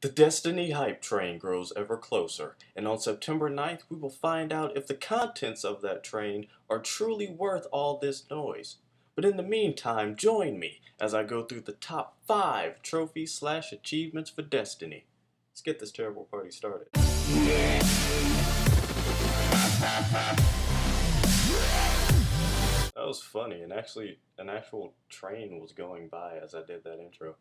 The Destiny hype train grows ever closer, and on September 9th we will find out if the contents of that train are truly worth all this noise. But in the meantime, join me as I go through the top 5 trophies/achievements for Destiny. Let's get this terrible party started. That was funny, and actually an actual train was going by as I did that intro.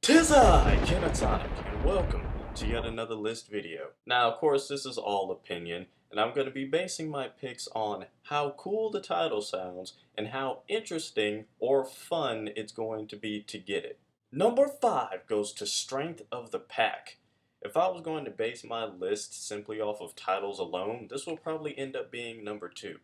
'Tis I, Kenatonic, and welcome to yet another list video. Now, of course, this is all opinion, and I'm going to be basing my picks on how cool the title sounds and how interesting or fun it's going to be to get it. Number 5 goes to Strength of the Pack. If I was going to base my list simply off of titles alone, this will probably end up being number 2.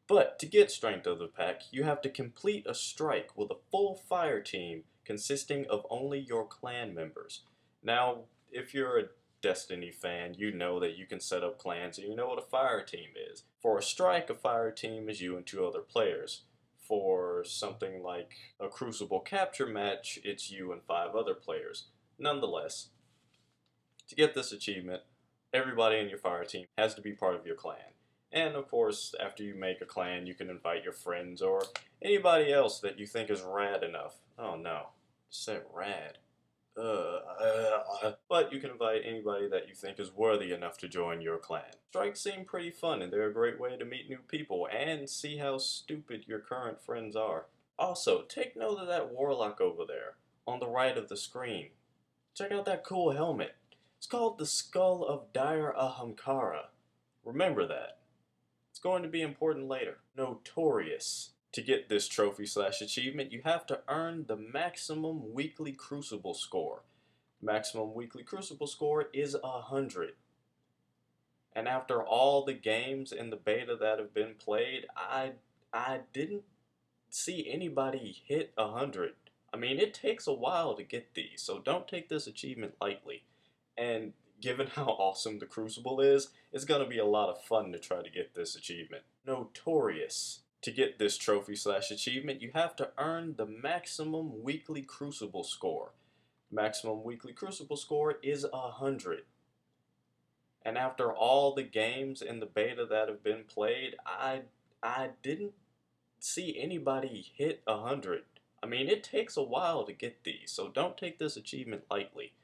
But to get Strength of the Pack, you have to complete a strike with a full fire team consisting of only your clan members. Now, if you're a Destiny fan, you know that you can set up clans and you know what a fire team is. For a strike, a fire team is you and 2 other players. For something like a Crucible capture match, it's you and 5 other players. Nonetheless, to get this achievement, everybody in your fire team has to be part of your clan. And of course, after you make a clan, you can invite your friends or anybody else that you think is rad enough. Oh no, said rad. But you can invite anybody that you think is worthy enough to join your clan. Strikes seem pretty fun and they're a great way to meet new people and see how stupid your current friends are. Also, take note of that warlock over there, on the right of the screen. Check out that cool helmet. It's called the Skull of Dire Ahamkara. Remember that. It's going to be important later. Notorious. To get this trophy/achievement, you have to earn the maximum weekly Crucible score. Maximum weekly Crucible score is 100. And after all the games in the beta that have been played, I didn't see anybody hit 100. I mean, it takes a while to get these, so don't take this achievement lightly. And given how awesome the Crucible is, it's going to be a lot of fun to try to get this achievement. Notorious. To get this trophy/achievement, you have to earn the maximum weekly Crucible score. Maximum weekly Crucible score is 100. And after all the games in the beta that have been played, I didn't see anybody hit 100. I mean, it takes a while to get these, so don't take this achievement lightly.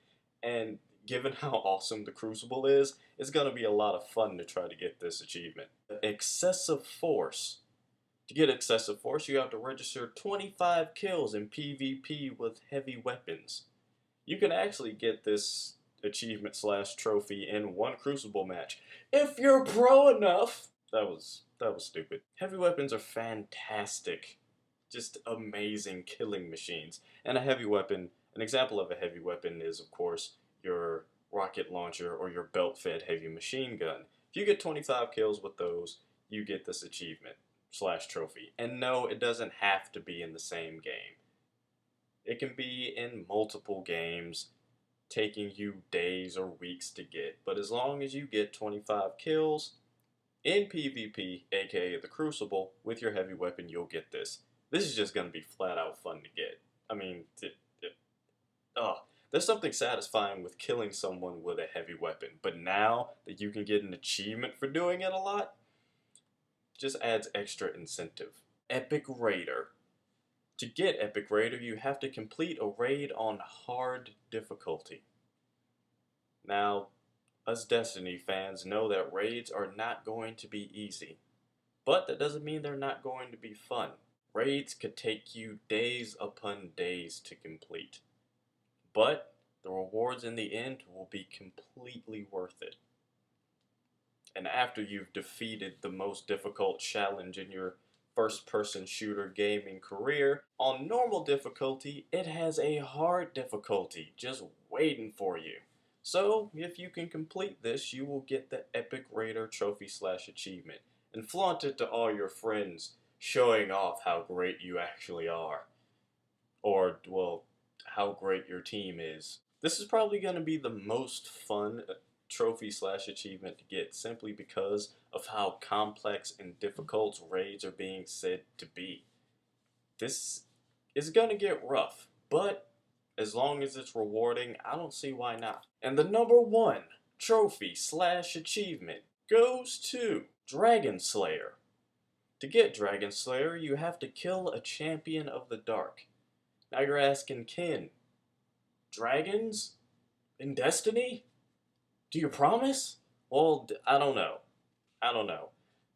And given how awesome the Crucible is, it's going to be a lot of fun to try to get this achievement. Excessive Force. To get Excessive Force, you have to register 25 kills in PvP with heavy weapons. You can actually get this achievement/trophy in one Crucible match, if you're pro enough. That was stupid. Heavy weapons are fantastic. Just amazing killing machines. And a heavy weapon, an example of a heavy weapon is, of course, your rocket launcher or your belt-fed heavy machine gun. If you get 25 kills with those, you get this achievement/trophy. And no, it doesn't have to be in the same game. It can be in multiple games, taking you days or weeks to get. But as long as you get 25 kills in PvP, aka the Crucible, with your heavy weapon, you'll get this. This is just going to be flat out fun to get. I mean, there's something satisfying with killing someone with a heavy weapon, but now that you can get an achievement for doing it a lot, just adds extra incentive. Epic Raider. To get Epic Raider, you have to complete a raid on hard difficulty. Now, us Destiny fans know that raids are not going to be easy, but that doesn't mean they're not going to be fun. Raids could take you days upon days to complete. But the rewards in the end will be completely worth it. And after you've defeated the most difficult challenge in your first-person shooter gaming career, on normal difficulty, it has a hard difficulty just waiting for you. So, if you can complete this, you will get the Epic Raider trophy/achievement and flaunt it to all your friends, showing off how great you actually are. Or, well, how great your team is. This is probably going to be the most fun trophy/achievement to get, simply because of how complex and difficult raids are being said to be. This is going to get rough, but As long as it's rewarding, I don't see why not. And the number one trophy slash achievement goes to Dragon Slayer. To get Dragon Slayer, you have to kill a champion of the dark. Now you're asking, Ken, dragons in Destiny? Do you promise? Well, I don't know. I don't know.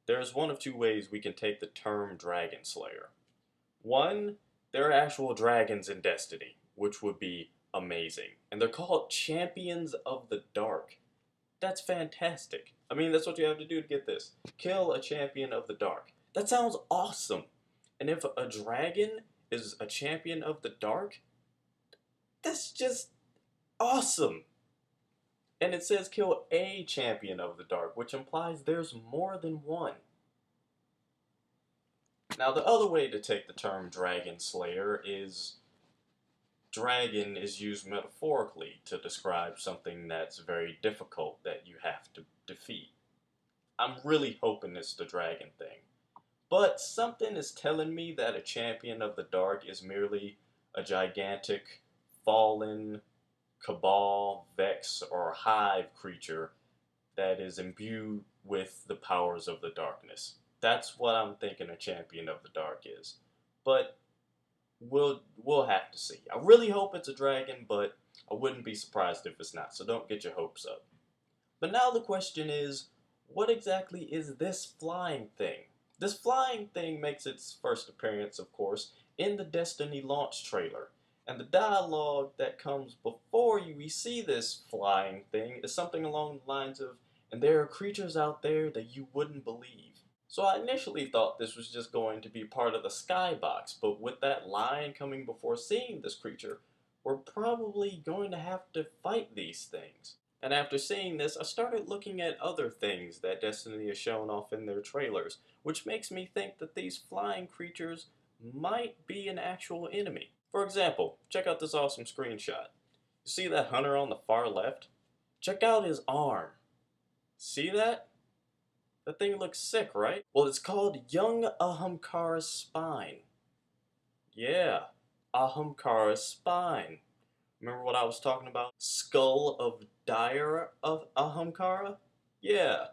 There's one of two ways we can take the term Dragon Slayer. One, there are actual dragons in Destiny, which would be amazing. And they're called Champions of the Dark. That's fantastic. I mean, that's what you have to do to get this. Kill a Champion of the Dark. That sounds awesome. And if a dragon is a Champion of the Dark, that's just awesome. And it says kill a Champion of the Dark, which implies there's more than one. Now, the other way to take the term Dragon Slayer is dragon is used metaphorically to describe something that's very difficult that you have to defeat. I'm really hoping it's the dragon thing. But something is telling me that a Champion of the Dark is merely a gigantic, fallen, cabal, vex, or hive creature that is imbued with the powers of the darkness. That's what I'm thinking a Champion of the Dark is. But we'll have to see. I really hope it's a dragon, but I wouldn't be surprised if it's not, so don't get your hopes up. But now the question is, what exactly is this flying thing? This flying thing makes its first appearance, of course, in the Destiny launch trailer. And the dialogue that comes before we see this flying thing is something along the lines of, and there are creatures out there that you wouldn't believe. So I initially thought this was just going to be part of the skybox, but with that line coming before seeing this creature, we're probably going to have to fight these things. And after seeing this, I started looking at other things that Destiny has shown off in their trailers, which makes me think that these flying creatures might be an actual enemy. For example, check out this awesome screenshot. You see that hunter on the far left? Check out his arm. See that? That thing looks sick, right? Well, it's called Young Ahamkara's Spine. Yeah, Ahamkara's Spine. Remember what I was talking about? Skull of Dire of Ahamkara? Yeah.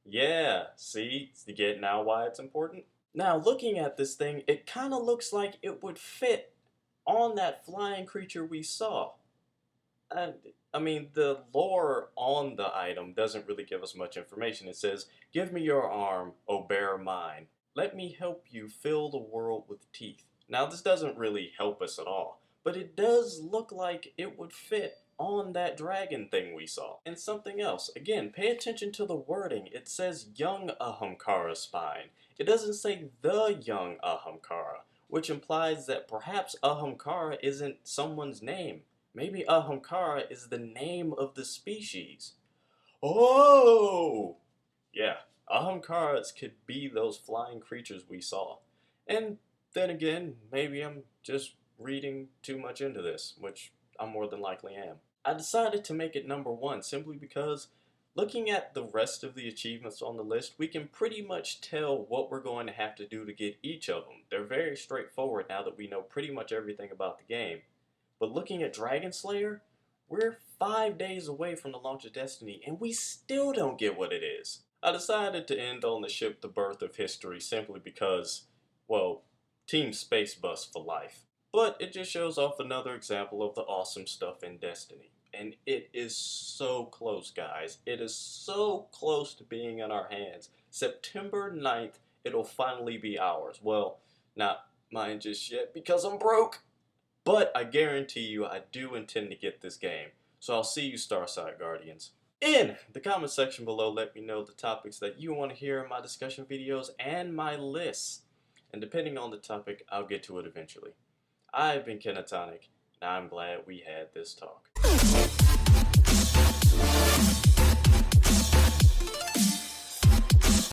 Yeah, see? You get now why it's important? Now, looking at this thing, it kind of looks like it would fit on that flying creature we saw. And I mean, the lore on the item doesn't really give us much information. It says, "Give me your arm, O bear mine. Let me help you fill the world with teeth." Now, this doesn't really help us at all, but it does look like it would fit on that dragon thing we saw. And something else, again, pay attention to the wording. It says Young Ahamkara Spine. It doesn't say the Young Ahamkara, which implies that perhaps Ahamkara isn't someone's name. Maybe Ahamkara is the name of the species. Oh! Yeah, Ahamkaras could be those flying creatures we saw. And then again, maybe I'm just reading too much into this, which I more than likely am. I decided to make it number one simply because looking at the rest of the achievements on the list, we can pretty much tell what we're going to have to do to get each of them. They're very straightforward now that we know pretty much everything about the game. But looking at Dragon Slayer, we're 5 days away from the launch of Destiny, and we still don't get what it is. I decided to end on the ship The Birth of History simply because, well, Team Space Bus for life. But it just shows off another example of the awesome stuff in Destiny. And it is so close, guys. It is so close to being in our hands. September 9th, it'll finally be ours. Well, not mine just yet because I'm broke. But I guarantee you I do intend to get this game. So I'll see you Starside Guardians. In the comment section below, let me know the topics that you want to hear in my discussion videos and my lists. And depending on the topic, I'll get to it eventually. I've been Kenatonic, and I'm glad we had this talk.